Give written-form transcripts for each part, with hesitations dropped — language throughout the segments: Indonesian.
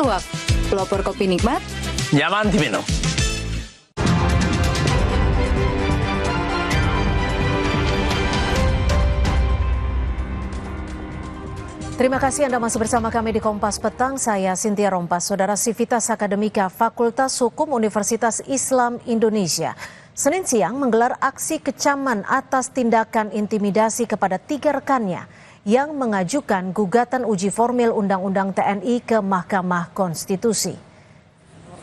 luwak, pelopor kopi nikmat, nyaman diminum. Terima kasih Anda masih bersama kami di Kompas Petang. Saya Cynthia Rompas. Saudara, Civitas Akademika Fakultas Hukum Universitas Islam Indonesia Senin siang menggelar aksi kecaman atas tindakan intimidasi kepada 3 rekannya yang mengajukan gugatan uji formil Undang-Undang TNI ke Mahkamah Konstitusi.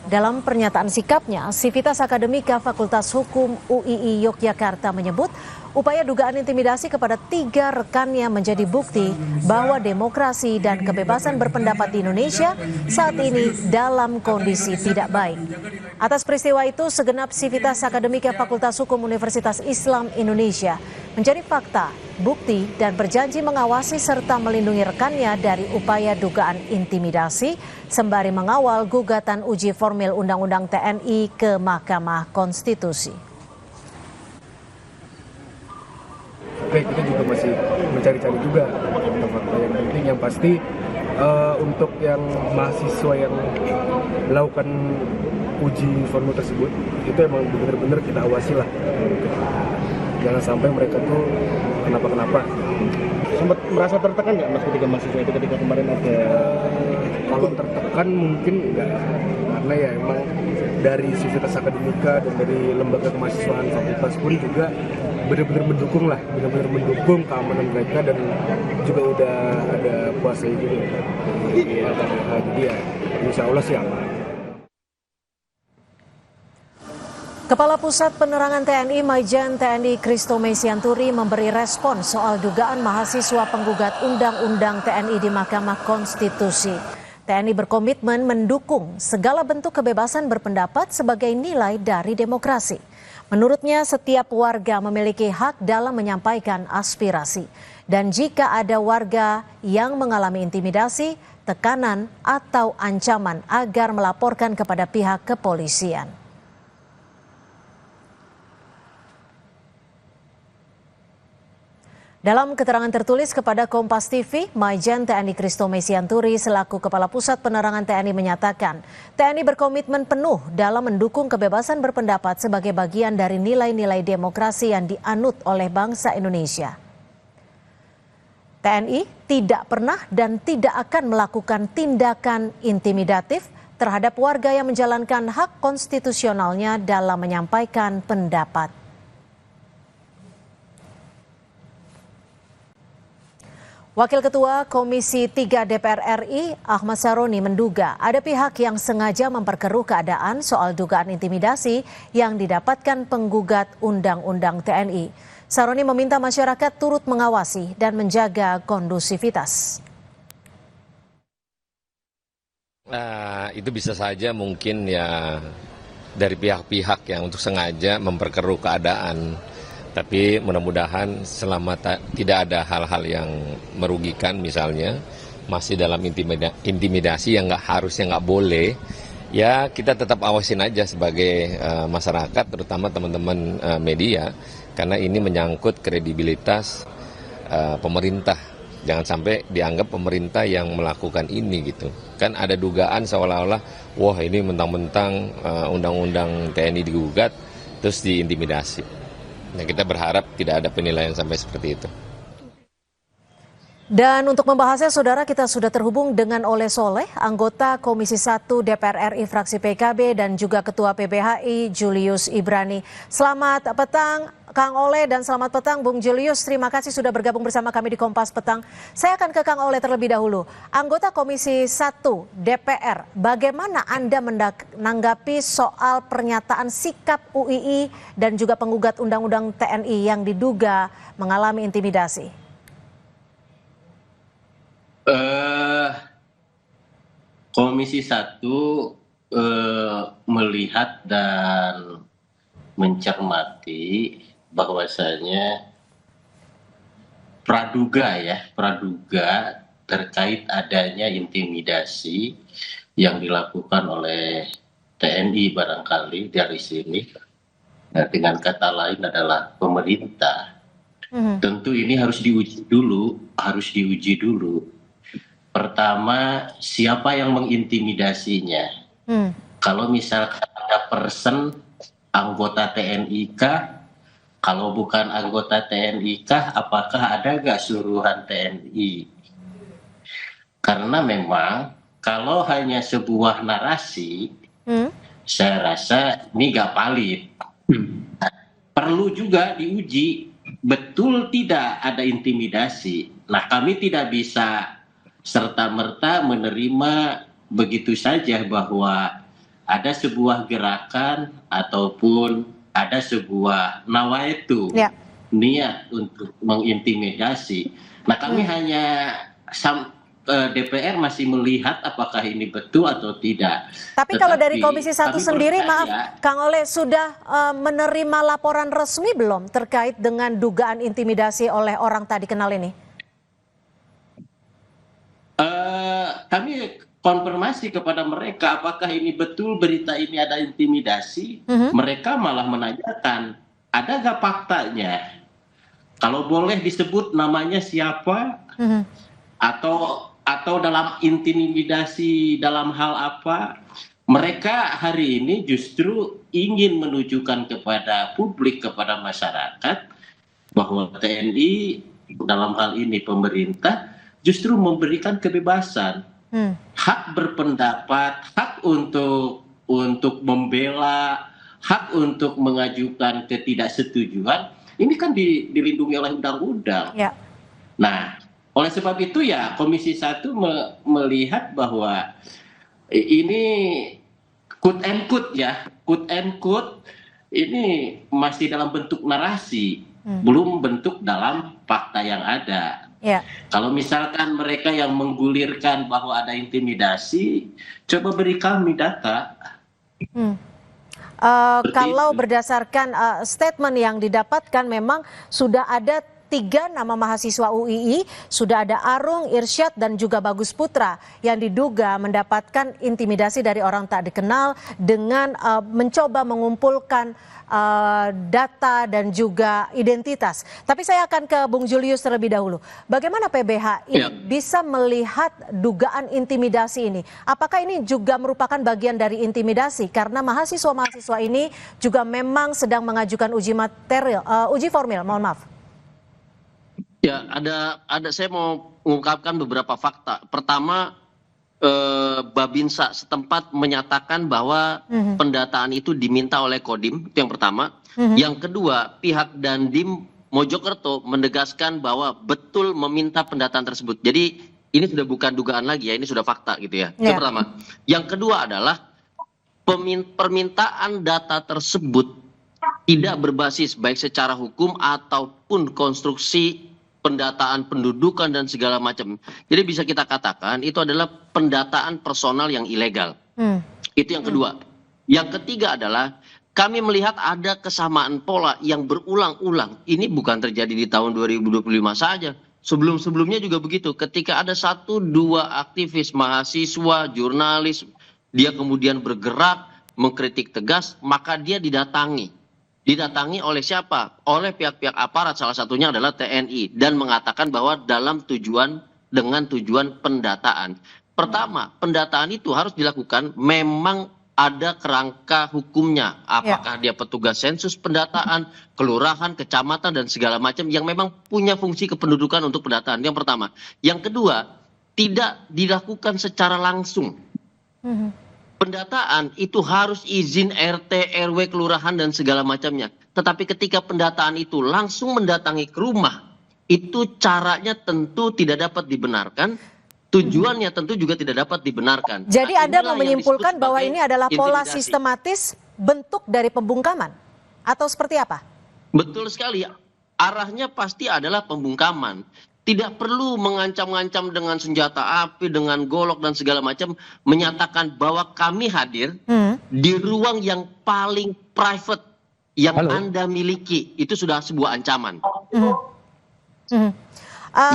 Dalam pernyataan sikapnya, Civitas Akademika Fakultas Hukum UII Yogyakarta menyebut upaya dugaan intimidasi kepada 3 rekannya menjadi bukti bahwa demokrasi dan kebebasan berpendapat di Indonesia saat ini dalam kondisi tidak baik. Atas peristiwa itu, segenap Civitas Akademika Fakultas Hukum Universitas Islam Indonesia mencari fakta, bukti, dan berjanji mengawasi serta melindungi rekannya dari upaya dugaan intimidasi sembari mengawal gugatan uji formil Undang-Undang TNI ke Mahkamah Konstitusi. Oke, kita juga masih mencari-cari juga fakta yang penting. Yang pasti untuk yang mahasiswa yang melakukan uji formil tersebut itu emang benar-benar kita awasi lah. Jangan sampai mereka tuh kenapa-kenapa. Sempat merasa tertekan nggak Mas ketika mahasiswa itu ketika kemarin ada? Kalau tertekan mungkin enggak, karena ya emang dari Civitas Akademika dan dari lembaga kemahasiswaan fakultas pun juga benar-benar mendukung keamanan mereka dan juga udah ada kuasa juga. Jadi ya insya Allah sih aman. Kepala Pusat Penerangan TNI Majen TNI Christomay Sianturi memberi respon soal dugaan mahasiswa penggugat Undang-Undang TNI di Mahkamah Konstitusi. TNI berkomitmen mendukung segala bentuk kebebasan berpendapat sebagai nilai dari demokrasi. Menurutnya, setiap warga memiliki hak dalam menyampaikan aspirasi. Dan jika ada warga yang mengalami intimidasi, tekanan, atau ancaman agar melaporkan kepada pihak kepolisian. Dalam keterangan tertulis kepada Kompas TV, Majen TNI Christomay Sianturi selaku Kepala Pusat Penerangan TNI menyatakan, TNI berkomitmen penuh dalam mendukung kebebasan berpendapat sebagai bagian dari nilai-nilai demokrasi yang dianut oleh bangsa Indonesia. TNI tidak pernah dan tidak akan melakukan tindakan intimidatif terhadap warga yang menjalankan hak konstitusionalnya dalam menyampaikan pendapat. Wakil Ketua Komisi 3 DPR RI, Ahmad Saroni, menduga ada pihak yang sengaja memperkeruh keadaan soal dugaan intimidasi yang didapatkan penggugat Undang-Undang TNI. Saroni meminta masyarakat turut mengawasi dan menjaga kondusivitas. Itu bisa saja mungkin ya dari pihak-pihak yang untuk sengaja memperkeruh keadaan. Tapi mudah-mudahan selama tidak ada hal-hal yang merugikan, misalnya masih dalam intimidasi yang harusnya nggak boleh, ya kita tetap awasin aja sebagai masyarakat, terutama teman-teman media, karena ini menyangkut kredibilitas pemerintah. Jangan sampai dianggap pemerintah yang melakukan ini gitu. Kan ada dugaan seolah-olah, wah ini mentang-mentang undang-undang TNI digugat, terus diintimidasi. Nah, kita berharap tidak ada penilaian sampai seperti itu. Dan untuk membahasnya, saudara, kita sudah terhubung dengan Oleh Soleh, anggota Komisi 1 DPR RI fraksi PKB dan juga Ketua PBHI Julius Ibrani. Selamat petang Kang Oleh dan selamat petang Bung Julius. Terima kasih sudah bergabung bersama kami di Kompas Petang. Saya akan ke Kang Oleh terlebih dahulu. Anggota Komisi 1 DPR, bagaimana Anda menanggapi soal pernyataan sikap UII dan juga penggugat Undang-Undang TNI yang diduga mengalami intimidasi? Komisi 1 melihat dan mencermati bahwasanya praduga terkait adanya intimidasi yang dilakukan oleh TNI barangkali dari sini. Nah, dengan kata lain adalah pemerintah. Tentu ini harus diuji dulu Pertama, siapa yang mengintimidasinya? Hmm. Kalau misalkan ada person anggota TNI kah? Kalau bukan anggota TNI kah, apakah ada nggak suruhan TNI? Karena memang kalau hanya sebuah narasi, Hmm. saya rasa ini nggak valid. Perlu juga diuji, betul tidak ada intimidasi. Nah, kami tidak bisa serta-merta menerima begitu saja bahwa ada sebuah gerakan ataupun ada sebuah nawaitu, Ya. niat untuk mengintimidasi. Nah, kami hanya DPR masih melihat apakah ini betul atau tidak. Tapi kalau dari Tetapi Komisi 1 kami sendiri, percaya- maaf, Kang Oleh sudah menerima laporan resmi belum terkait dengan dugaan intimidasi oleh orang tak dikenal ini? Kami konfirmasi kepada mereka apakah ini betul berita ini ada intimidasi. Mereka malah menanyakan, ada nggak faktanya? Kalau boleh disebut namanya siapa, atau dalam intimidasi dalam hal apa? Mereka hari ini justru ingin menunjukkan kepada publik, kepada masyarakat bahwa TNI dalam hal ini pemerintah justru memberikan kebebasan, hak berpendapat, hak untuk membela, hak untuk mengajukan ketidaksetujuan. Ini kan dilindungi oleh undang-undang. Ya. Nah, oleh sebab itu ya Komisi 1 melihat bahwa ini quote and quote ini masih dalam bentuk narasi, belum bentuk dalam fakta yang ada. Ya. Kalau misalkan mereka yang menggulirkan bahwa ada intimidasi, coba beri kami data. Kalau berdasarkan statement yang didapatkan, memang sudah ada 3 nama mahasiswa UII, sudah ada Arung, Irsyad, dan juga Bagus Putra yang diduga mendapatkan intimidasi dari orang tak dikenal dengan mencoba mengumpulkan data dan juga identitas. Tapi saya akan ke Bung Julius terlebih dahulu. Bagaimana PBHI bisa melihat dugaan intimidasi ini? Apakah ini juga merupakan bagian dari intimidasi? Karena mahasiswa-mahasiswa ini juga memang sedang mengajukan uji formil, mohon maaf. Ya, ada saya mau mengungkapkan beberapa fakta. Pertama, Babinsa setempat menyatakan bahwa pendataan itu diminta oleh Kodim, itu yang pertama. Yang kedua, pihak Dandim Mojokerto menegaskan bahwa betul meminta pendataan tersebut. Jadi ini sudah bukan dugaan lagi ya, ini sudah fakta gitu ya. Itu pertama. Yang kedua adalah permintaan data tersebut tidak berbasis baik secara hukum ataupun konstruksi pendataan pendudukan dan segala macam. Jadi bisa kita katakan itu adalah pendataan personal yang ilegal. Itu yang kedua. Yang ketiga adalah kami melihat ada kesamaan pola yang berulang-ulang. Ini bukan terjadi di tahun 2025 saja. Sebelum-sebelumnya juga begitu. Ketika ada 1-2 aktivis, mahasiswa, jurnalis, dia kemudian bergerak, mengkritik tegas, maka dia didatangi. Didatangi oleh siapa? Oleh pihak-pihak aparat, salah satunya adalah TNI, dan mengatakan bahwa dengan tujuan pendataan. Pertama, pendataan itu harus dilakukan memang ada kerangka hukumnya. Apakah dia petugas sensus pendataan, kelurahan, kecamatan, dan segala macam yang memang punya fungsi kependudukan untuk pendataan. Yang pertama. Yang kedua, tidak dilakukan secara langsung. Pendataan itu harus izin RT, RW, kelurahan, dan segala macamnya. Tetapi ketika pendataan itu langsung mendatangi ke rumah, itu caranya tentu tidak dapat dibenarkan, tujuannya tentu juga tidak dapat dibenarkan. Jadi Nah, Anda inilah mau yang menyimpulkan disebut bahwa sebagai ini adalah pola intimidasi. sistematis bentuk dari pembungkaman? Atau seperti apa? Betul sekali. Arahnya pasti adalah pembungkaman. Tidak perlu mengancam-ngancam dengan senjata api, dengan golok dan segala macam, menyatakan bahwa kami hadir di ruang yang paling private yang Anda miliki. Itu sudah sebuah ancaman.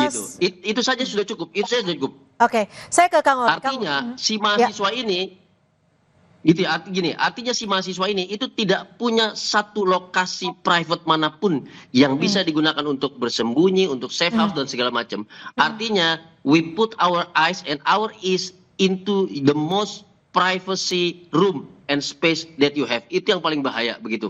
Gitu. Itu saja sudah cukup. Itu saja sudah cukup. Oke, saya ke Kang Oleh. Artinya si mahasiswa ini gitu ya, artinya si mahasiswa ini itu tidak punya satu lokasi private manapun yang bisa digunakan untuk bersembunyi, untuk safe house dan segala macam. Artinya we put our eyes and our ears into the most privacy room and space that you have. Itu yang paling bahaya begitu.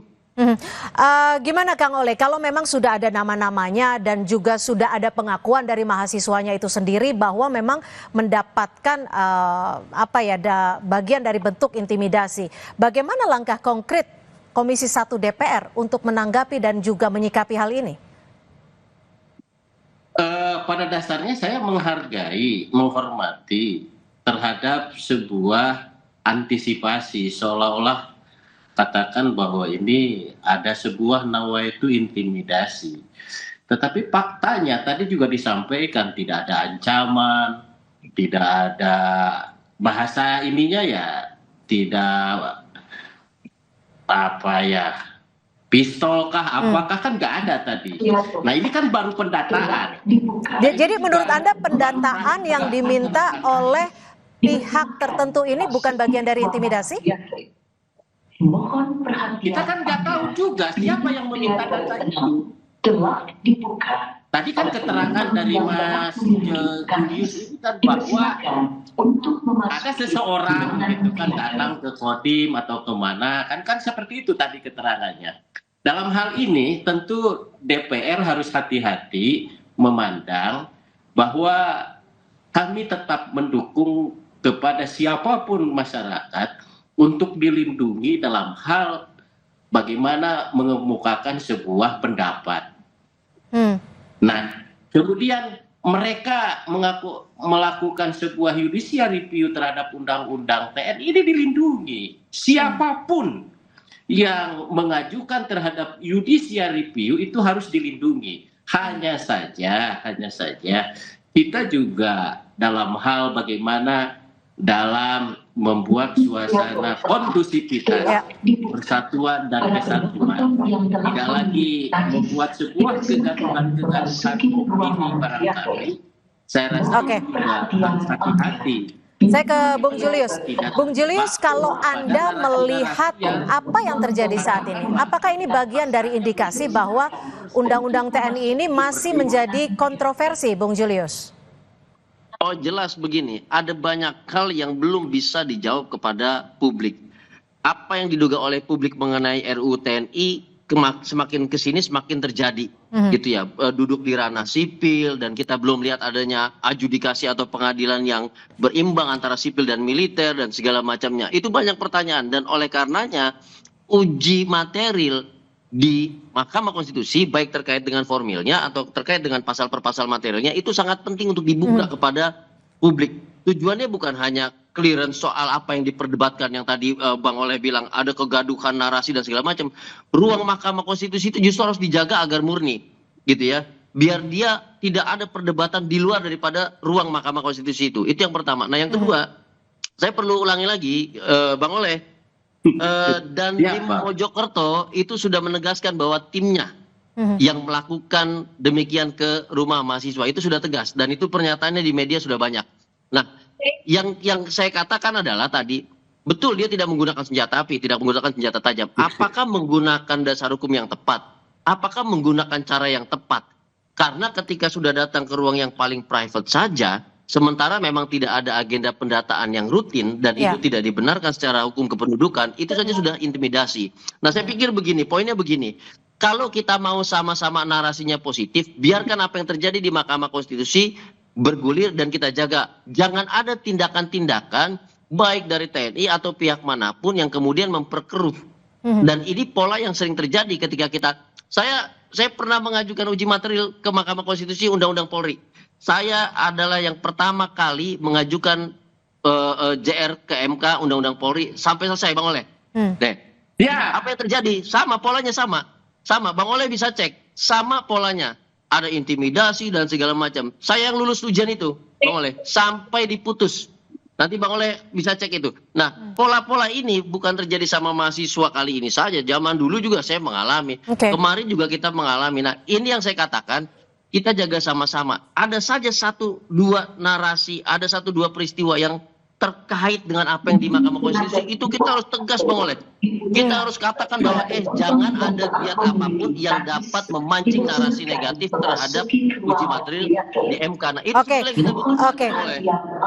Gimana Kang Oleh, kalau memang sudah ada nama-namanya dan juga sudah ada pengakuan dari mahasiswanya itu sendiri bahwa memang mendapatkan bagian dari bentuk intimidasi, bagaimana langkah konkret Komisi 1 DPR untuk menanggapi dan juga menyikapi hal ini? Pada dasarnya saya menghargai, menghormati terhadap sebuah antisipasi, seolah-olah katakan bahwa ini ada sebuah nawaitu intimidasi. Tetapi faktanya tadi juga disampaikan tidak ada ancaman, tidak ada bahasa ininya ya, tidak pistol kah, apakah kan nggak ada tadi. Nah ini kan baru pendataan. Jadi menurut Anda pendataan yang diminta oleh pihak tertentu ini bukan bagian dari intimidasi? Mohon perhatian. Kita kan nggak tahu juga siapa yang meminta data itu. Telah dibuka. Tadi kan keterangan dari Mas Julius itu kan bahwa ada seseorang gitu kan datang ke Kodim atau kemana, kan seperti itu tadi keterangannya. Dalam hal ini tentu DPR harus hati-hati memandang bahwa kami tetap mendukung kepada siapapun masyarakat untuk dilindungi dalam hal bagaimana mengemukakan sebuah pendapat. Nah, kemudian mereka melakukan sebuah judicial review terhadap undang-undang TNI ini dilindungi. Siapapun yang mengajukan terhadap judicial review itu harus dilindungi. Hanya saja kita juga dalam hal bagaimana dalam membuat suasana kondusivitas, persatuan dan kesatuan, tidak lagi membuat sebuah kegaduhan-kegaduhan ini barangkali. Saya rasa juga harus hati-hati. Saya ke Bung Julius. Bung Julius, kalau Anda melihat apa yang terjadi saat ini, apakah ini bagian dari indikasi bahwa Undang-Undang TNI ini masih menjadi kontroversi, Bung Julius? Oh jelas begini, ada banyak hal yang belum bisa dijawab kepada publik. Apa yang diduga oleh publik mengenai RUU TNI semakin kesini semakin terjadi, gitu ya. Duduk di ranah sipil dan kita belum lihat adanya adjudikasi atau pengadilan yang berimbang antara sipil dan militer dan segala macamnya. Itu banyak pertanyaan dan oleh karenanya uji material di Mahkamah Konstitusi baik terkait dengan formilnya atau terkait dengan pasal per pasal materialnya itu sangat penting untuk dibuka kepada publik. Tujuannya bukan hanya clearance soal apa yang diperdebatkan yang tadi Bang Oleh bilang ada kegaduhan narasi dan segala macam. Ruang Mahkamah Konstitusi itu justru harus dijaga agar murni, gitu ya. Biar dia tidak ada perdebatan di luar daripada ruang Mahkamah Konstitusi itu. Itu yang pertama. Nah yang kedua, saya perlu ulangi lagi Bang Oleh. Dan tim Mojokerto itu sudah menegaskan bahwa timnya yang melakukan demikian ke rumah mahasiswa itu sudah tegas dan itu pernyataannya di media sudah banyak. Nah, yang saya katakan adalah tadi betul dia tidak menggunakan senjata api, tidak menggunakan senjata tajam. Apakah menggunakan dasar hukum yang tepat? Apakah menggunakan cara yang tepat? Karena ketika sudah datang ke ruang yang paling private saja, sementara memang tidak ada agenda pendataan yang rutin dan itu tidak dibenarkan secara hukum kependudukan, itu saja sudah intimidasi. Nah saya pikir begini, poinnya begini, kalau kita mau sama-sama narasinya positif, biarkan apa yang terjadi di Mahkamah Konstitusi bergulir dan kita jaga. Jangan ada tindakan-tindakan baik dari TNI atau pihak manapun yang kemudian memperkeruh. Dan ini pola yang sering terjadi ketika saya pernah mengajukan uji material ke Mahkamah Konstitusi Undang-Undang Polri. Saya adalah yang pertama kali mengajukan JR ke MK Undang-Undang Polri sampai selesai Bang Oleh. Ya, apa yang terjadi? Sama polanya sama. Bang Oleh bisa cek, sama polanya. Ada intimidasi dan segala macam. Saya yang lulus ujian itu, Bang Oleh, sampai diputus. Nanti Bang Oleh bisa cek itu. Nah, pola-pola ini bukan terjadi sama mahasiswa kali ini saja. Zaman dulu juga saya mengalami. Kemarin juga kita mengalami. Nah, ini yang saya katakan. Kita jaga sama-sama. Ada saja 1-2 narasi, ada 1-2 peristiwa yang terkait dengan apa yang di Mahkamah Konstitusi itu kita harus tegas, Bang Oleh. Kita harus katakan bahwa jangan ada pihak apapun yang dapat memancing narasi negatif terhadap uji materi di MK. Nah, itu sebenarnya kita butuh. Oke.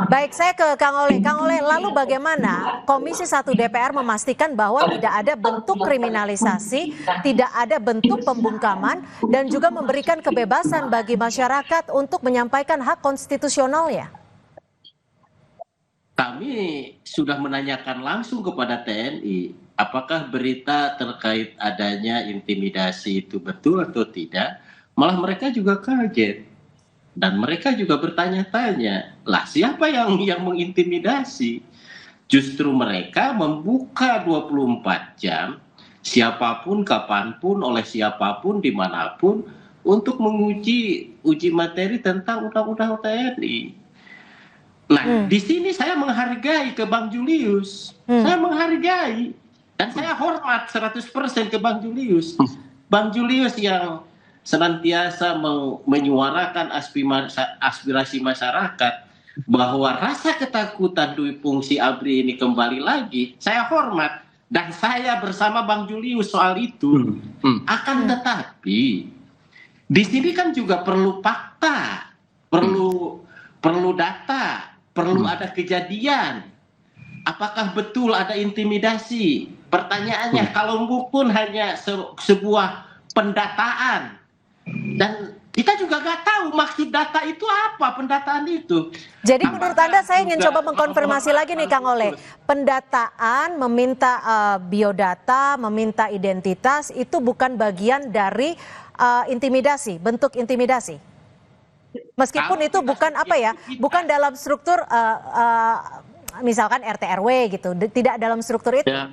Baik, saya ke Kang Oleh. Kang Oleh, lalu bagaimana Komisi 1 DPR memastikan bahwa tidak ada bentuk kriminalisasi, tidak ada bentuk pembungkaman, dan juga memberikan kebebasan bagi masyarakat untuk menyampaikan hak konstitusionalnya? Kami sudah menanyakan langsung kepada TNI, apakah berita terkait adanya intimidasi itu betul atau tidak. Malah mereka juga kaget. Dan mereka juga bertanya-tanya, lah siapa yang mengintimidasi? Justru mereka membuka 24 jam, siapapun, kapanpun, oleh siapapun, dimanapun, untuk menguji uji materi tentang undang-undang TNI. Nah, di sini saya menghargai ke Bang Julius. Saya menghargai. Dan saya hormat 100% ke Bang Julius. Bang Julius yang senantiasa menyuarakan aspirasi masyarakat bahwa rasa ketakutan Dwi Fungsi ABRI ini kembali lagi, saya hormat. Dan saya bersama Bang Julius soal itu. Akan tetapi, di sini kan juga perlu fakta, perlu data, perlu ada kejadian. Apakah betul ada intimidasi? Pertanyaannya, kalau pun hanya sebuah pendataan, dan kita juga nggak tahu maksud data itu apa, pendataan itu. Jadi menurut Anda, saya ingin coba mengkonfirmasi lagi nih Kang Oleh, pendataan, meminta biodata, meminta identitas, itu bukan bagian dari intimidasi, bentuk intimidasi? Meskipun itu bukan bukan dalam struktur misalkan RT RW gitu, tidak dalam struktur itu. Ya.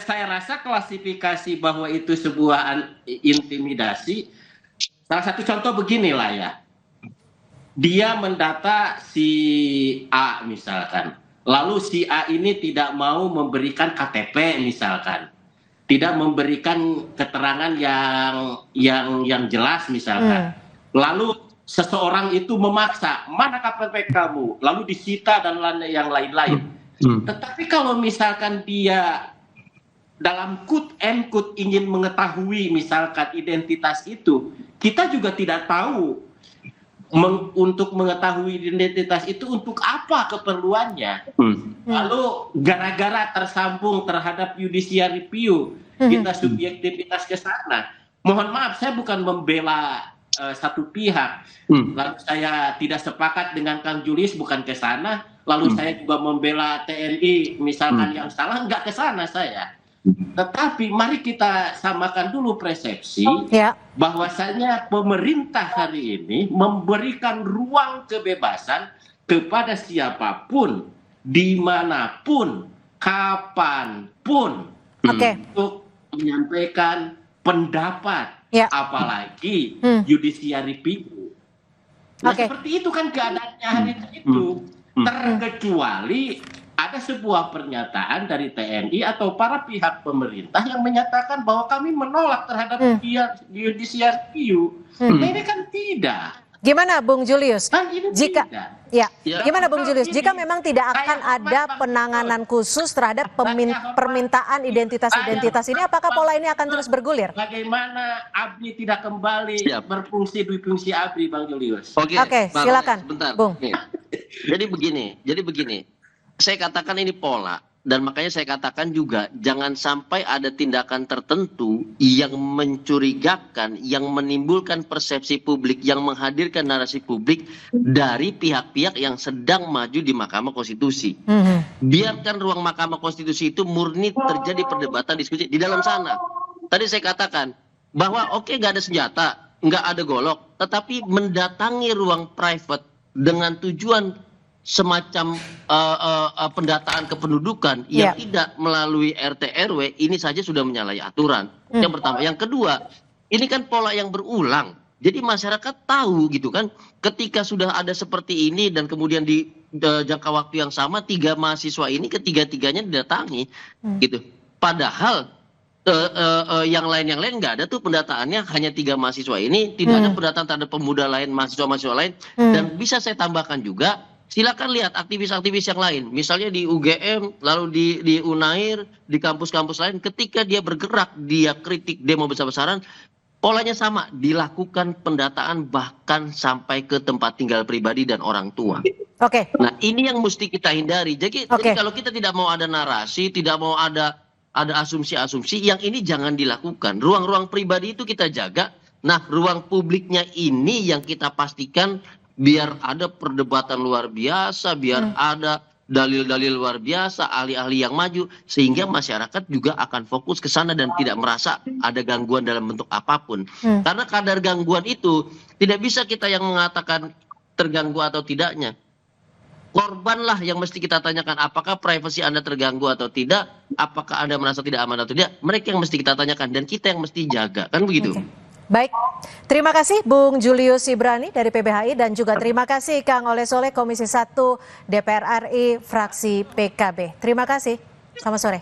Saya rasa klasifikasi bahwa itu sebuah intimidasi. Salah satu contoh beginilah ya, dia mendata si A misalkan, lalu si A ini tidak mau memberikan KTP misalkan. Tidak memberikan keterangan yang jelas misalkan. Lalu seseorang itu memaksa, mana KTP kamu? Lalu disita dan yang lain-lain. Tetapi kalau misalkan dia dalam quote and quote ingin mengetahui misalkan identitas itu, kita juga tidak tahu untuk mengetahui identitas itu untuk apa keperluannya. Lalu gara-gara tersambung terhadap judicial review, kita subjektivitas ke sana. Mohon maaf, saya bukan membela satu pihak. Lalu saya tidak sepakat dengan Kang Julius, bukan ke sana. Lalu saya juga membela TNI misalkan yang salah, nggak ke sana saya. Tetapi mari kita samakan dulu persepsi bahwasanya pemerintah hari ini memberikan ruang kebebasan kepada siapapun, dimanapun, kapanpun untuk menyampaikan pendapat, apalagi judicial review. Nah, seperti itu kan keadaannya hari itu, terkecuali ada sebuah pernyataan dari TNI atau para pihak pemerintah yang menyatakan bahwa kami menolak terhadap judicial review. Nah, ini kan tidak. Gimana Bung Julius? Jika tidak. Gimana Bung Julius? Jika memang tidak akan ada penanganan khusus terhadap permintaan identitas ini, apakah pola ini akan terus bergulir? Bagaimana ABRI tidak kembali berfungsi Dwi Fungsi ABRI, Bang Julius? Oke, silakan, sebentar. Bung. Jadi begini. Saya katakan ini pola, dan makanya saya katakan juga jangan sampai ada tindakan tertentu yang mencurigakan, yang menimbulkan persepsi publik, yang menghadirkan narasi publik dari pihak-pihak yang sedang maju di Mahkamah Konstitusi. Biarkan ruang Mahkamah Konstitusi itu murni terjadi perdebatan, diskusi di dalam sana. Tadi saya katakan bahwa nggak ada senjata, nggak ada golok, tetapi mendatangi ruang private dengan tujuan semacam pendataan kependudukan yang tidak melalui RT RW, ini saja sudah menyalahi aturan. Yang pertama, yang kedua, ini kan pola yang berulang. Jadi masyarakat tahu gitu kan, ketika sudah ada seperti ini dan kemudian di jangka waktu yang sama 3 mahasiswa ini ketiga-tiganya didatangi gitu. Padahal yang lain nggak ada tuh pendataannya, hanya 3 mahasiswa ini, tidak ada pendataan terhadap pemuda lain, mahasiswa lain. Dan bisa saya tambahkan juga, silakan lihat aktivis-aktivis yang lain, misalnya di UGM, lalu di Unair, di kampus-kampus lain, ketika dia bergerak, dia kritik demo besar-besaran, polanya sama, dilakukan pendataan bahkan sampai ke tempat tinggal pribadi dan orang tua. Oke. Nah, ini yang mesti kita hindari. Jadi kalau kita tidak mau ada narasi, tidak mau ada asumsi-asumsi, yang ini jangan dilakukan. Ruang-ruang pribadi itu kita jaga. Nah, ruang publiknya ini yang kita pastikan biar ada perdebatan luar biasa, biar ada dalil-dalil luar biasa, ahli-ahli yang maju, sehingga masyarakat juga akan fokus ke sana dan tidak merasa ada gangguan dalam bentuk apapun. Karena kadar gangguan itu tidak bisa kita yang mengatakan terganggu atau tidaknya. Korbanlah yang mesti kita tanyakan, apakah privasi Anda terganggu atau tidak, apakah Anda merasa tidak aman atau tidak, mereka yang mesti kita tanyakan dan kita yang mesti jaga, kan begitu. Baik, terima kasih Bung Julius Ibrani dari PBHI dan juga terima kasih Kang Oleh Soleh Komisi 1 DPR RI fraksi PKB. Terima kasih, selamat sore.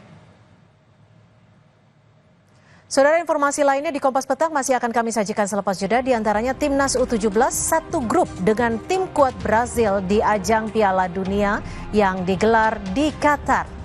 Saudara, informasi lainnya di Kompas Petang masih akan kami sajikan selepas jeda, diantaranya Timnas U17 satu grup dengan tim kuat Brazil di ajang Piala Dunia yang digelar di Qatar.